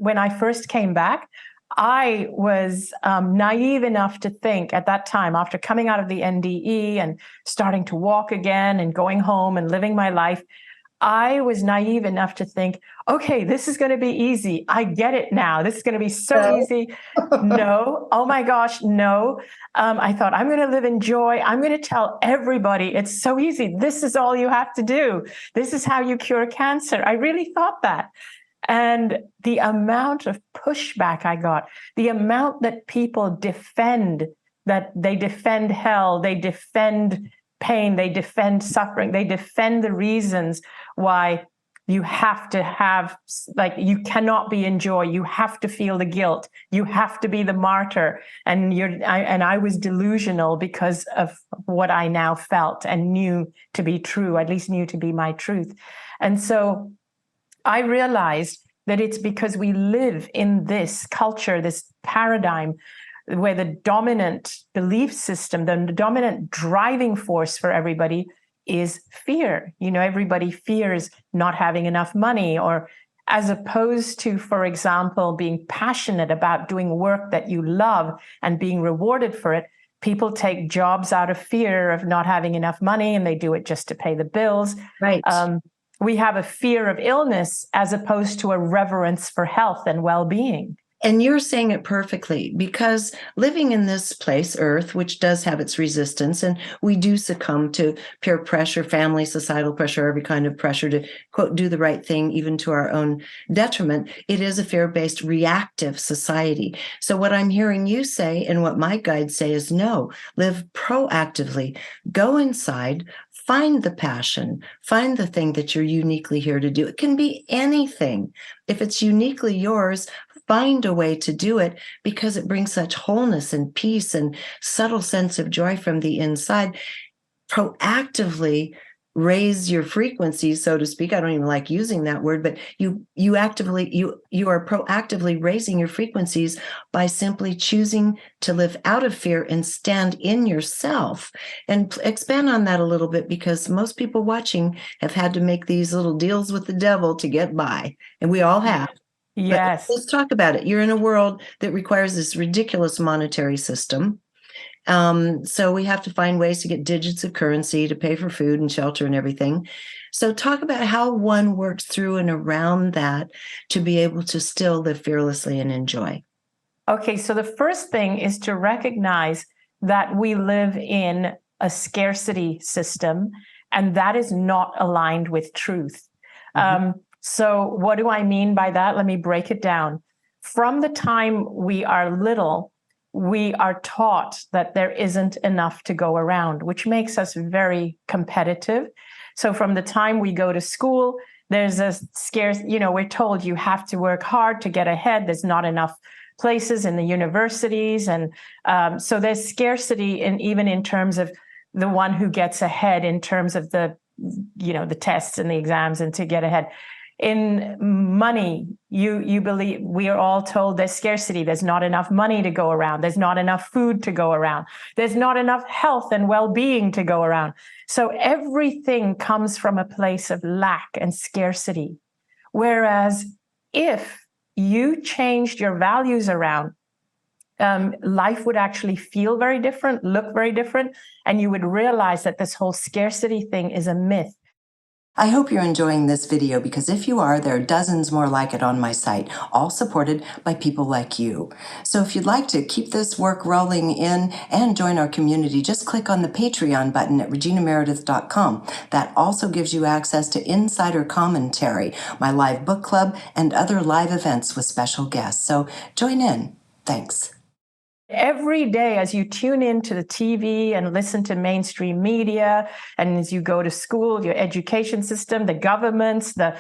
when I first came back, I was naive enough to think at that time, after coming out of the NDE and starting to walk again and going home and living my life, I was naive enough to think, okay, this is going to be easy. I get it now. This is going to be so easy. No. Oh my gosh, no. I thought, I'm going to live in joy. I'm going to tell everybody it's so easy. This is all you have to do. This is how you cure cancer. I really thought that. And the amount of pushback I got, the amount that people defend, that they defend hell, they defend pain, they defend suffering, they defend the reasons why you have to have, like, you cannot be in joy, you have to feel the guilt, you have to be the martyr. And I was delusional because of what I now felt and knew to be true, at least knew to be my truth. And so I realized that it's because we live in this culture, this paradigm, where the dominant belief system, the dominant driving force for everybody is fear. You know, everybody fears not having enough money, or as opposed to, for example, being passionate about doing work that you love and being rewarded for it. People take jobs out of fear of not having enough money, and they do it just to pay the bills. Right. We have a fear of illness as opposed to a reverence for health and well-being. And you're saying it perfectly, because living in this place, Earth, which does have its resistance, and we do succumb to peer pressure, family, societal pressure, every kind of pressure to, quote, do the right thing, even to our own detriment. It is a fear-based, reactive society. So what I'm hearing you say, and what my guides say, is no, live proactively, go inside, find the passion, find the thing that you're uniquely here to do. It can be anything. If it's uniquely yours, find a way to do it, because it brings such wholeness and peace and subtle sense of joy from the inside. Proactively raise your frequency, so to speak. I don't even like using that word, but you are proactively raising your frequencies by simply choosing to live out of fear and stand in yourself. And expand on that a little bit, because most people watching have had to make these little deals with the devil to get by, and we all have. Yes. But let's talk about it. You're in a world that requires this ridiculous monetary system. So we have to find ways to get digits of currency to pay for food and shelter and everything. So talk about how one works through and around that to be able to still live fearlessly and enjoy. Okay, so the first thing is to recognize that we live in a scarcity system, and that is not aligned with truth. So what do I mean by that? Let me break it down. From the time we are little, we are taught that there isn't enough to go around, which makes us very competitive. So from the time we go to school, there's a scarce, we're told you have to work hard to get ahead. There's not enough places in the universities. And so there's scarcity, even in terms of the one who gets ahead in terms of the tests and the exams and to get ahead. In money, you believe, we are all told there's scarcity. There's not enough money to go around. There's not enough food to go around. There's not enough health and well-being to go around. So everything comes from a place of lack and scarcity. Whereas if you changed your values around, life would actually feel very different, look very different, and you would realize that this whole scarcity thing is a myth. I hope you're enjoying this video, because if you are, there are dozens more like it on my site, all supported by people like you. So if you'd like to keep this work rolling in and join our community, just click on the Patreon button at reginameredith.com. That also gives you access to insider commentary, my live book club, and other live events with special guests. So join in. Thanks. Every day, as you tune into the TV and listen to mainstream media, and as you go to school, your education system, the governments, the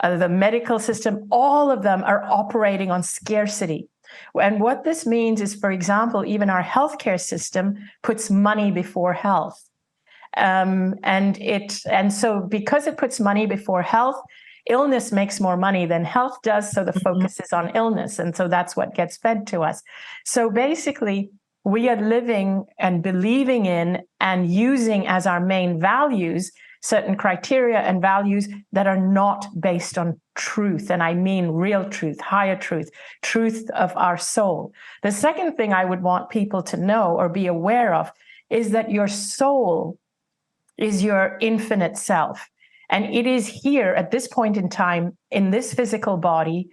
medical system, all of them are operating on scarcity. And what this means is, for example, even our healthcare system puts money before health. And so because it puts money before health, illness makes more money than health does, so the focus is on illness, and so that's what gets fed to us. So basically, we are living and believing in and using as our main values certain criteria and values that are not based on truth. And I mean real truth, higher truth, truth of our soul. The second thing I would want people to know or be aware of is that your soul is your infinite self. And it is here at this point in time in this physical body,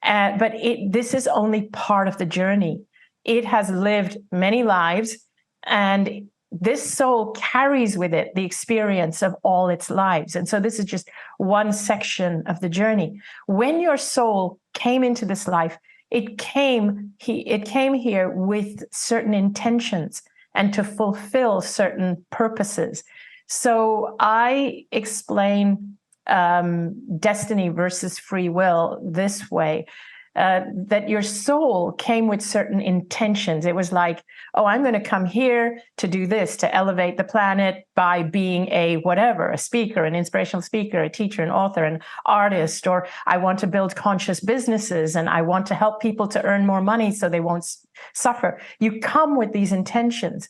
but this is only part of the journey. It has lived many lives, and this soul carries with it the experience of all its lives. And so this is just one section of the journey. When your soul came into this life, it came here with certain intentions and to fulfill certain purposes. So I explain destiny versus free will this way. That your soul came with certain intentions. It was like, oh, I'm going to come here to do this, to elevate the planet by being a whatever, a speaker, an inspirational speaker, a teacher, an author, an artist, or I want to build conscious businesses and I want to help people to earn more money so they won't suffer. You come with these intentions,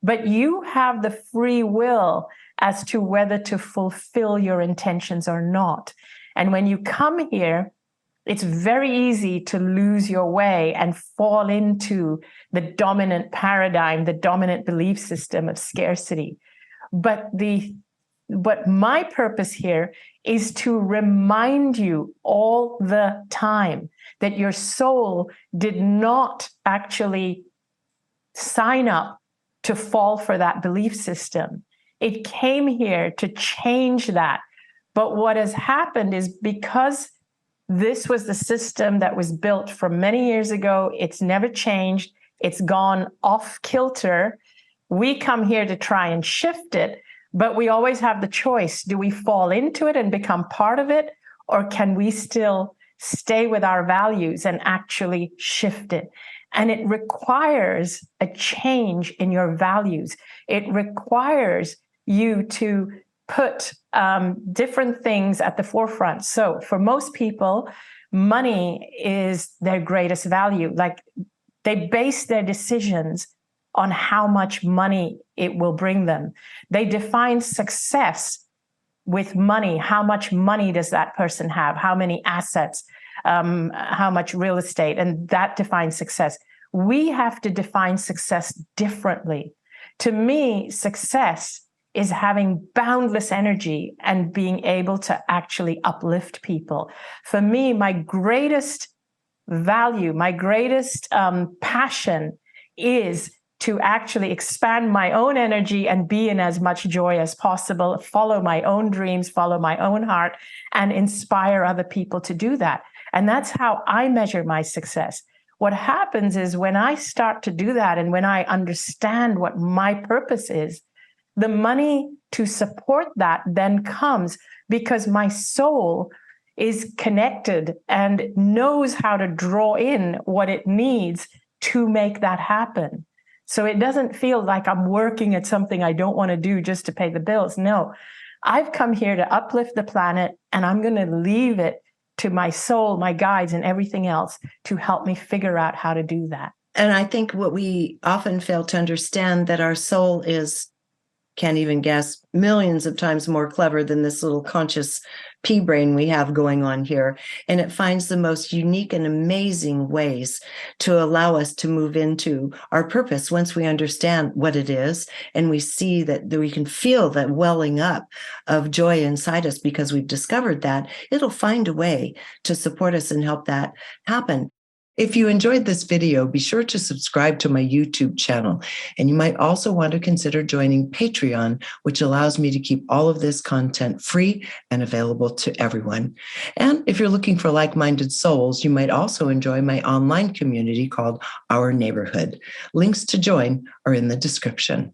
but you have the free will as to whether to fulfill your intentions or not. And when you come here, it's very easy to lose your way and fall into the dominant paradigm, the dominant belief system of scarcity. But my purpose here is to remind you all the time that your soul did not actually sign up to fall for that belief system. It came here to change that. But what has happened is because this was the system that was built from many years ago, it's never changed, it's gone off kilter. We come here to try and shift it, but we always have the choice. Do we fall into it and become part of it? Or can we still stay with our values and actually shift it? And it requires a change in your values. It requires you to put different things at the forefront. So for most people, money is their greatest value. Like they base their decisions on how much money it will bring them. They define success with money. How much money does that person have? How many assets? How much real estate? And that defines success. We have to define success differently. To me, success is having boundless energy and being able to actually uplift people. For me, my greatest value, my greatest passion is to actually expand my own energy and be in as much joy as possible, follow my own dreams, follow my own heart, and inspire other people to do that. And that's how I measure my success. What happens is when I start to do that and when I understand what my purpose is, the money to support that then comes because my soul is connected and knows how to draw in what it needs to make that happen. So it doesn't feel like I'm working at something I don't want to do just to pay the bills. No, I've come here to uplift the planet, and I'm going to leave it to my soul, my guides, and everything else to help me figure out how to do that. And I think what we often fail to understand that our soul is, can't even guess, millions of times more clever than this little conscious pea brain we have going on here. And it finds the most unique and amazing ways to allow us to move into our purpose once we understand what it is. And we see that we can feel that welling up of joy inside us because we've discovered that. It'll find a way to support us and help that happen. If you enjoyed this video, be sure to subscribe to my YouTube channel. And you might also want to consider joining Patreon, which allows me to keep all of this content free and available to everyone. And if you're looking for like-minded souls, you might also enjoy my online community called Our Neighborhood. Links to join are in the description.